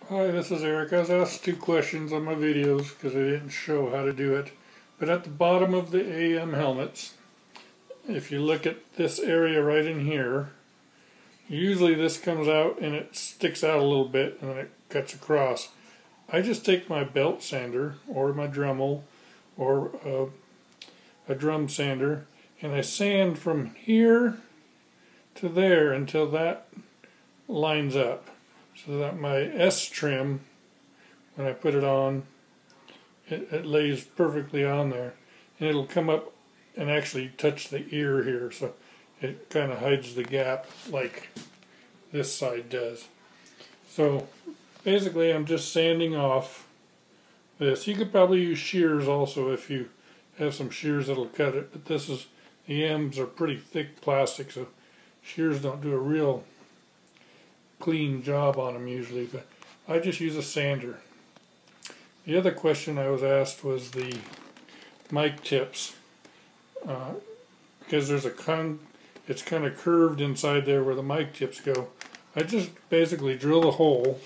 Hi, this is Eric. I was asked 2 questions on my videos because I didn't show how to do it. But at the bottom of the AM helmets, if you look at this area right in here, usually this comes out and it sticks out a little bit and then it cuts across. I just take my belt sander or my Dremel or a drum sander and I sand from here to there until that lines up, so that my S trim, when I put it on, it lays perfectly on there, and it'll come up and actually touch the ear here, so it kind of hides the gap like this side does. So basically I'm just sanding off this. You could probably use shears also if you have some shears that'll cut it, but the ends are pretty thick plastic, so shears don't do a real clean job on them usually, but I just use a sander. The other question I was asked was the mic tips, because it's kind of curved inside there where the mic tips go. I just basically drill a hole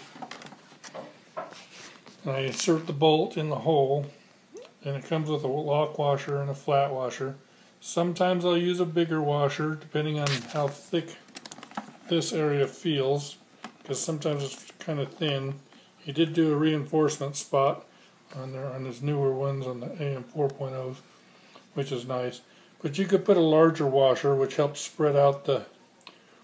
and I insert the bolt in the hole, and it comes with a lock washer and a flat washer. Sometimes I'll use a bigger washer depending on how thick this area feels, because sometimes it's kind of thin. He did do a reinforcement spot on his newer ones on the AM 4.0s, which is nice. But you could put a larger washer, which helps spread out the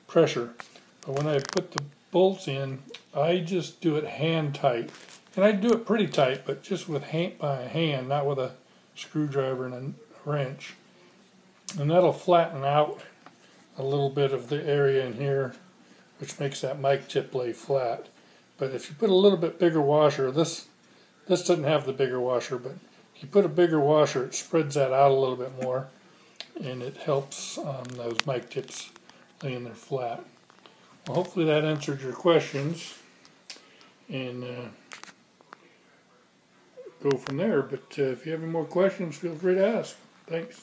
pressure. But when I put the bolts in, I just do it hand tight. And I do it pretty tight, but just with by hand, not with a screwdriver and a wrench. And that'll flatten out a little bit of the area in here, which makes that mic tip lay flat. But if you put a little bit bigger washer, this doesn't have the bigger washer, but if you put a bigger washer, it spreads that out a little bit more, and it helps those mic tips laying there flat. Well, hopefully that answered your questions, and go from there. But if you have any more questions, feel free to ask. Thanks.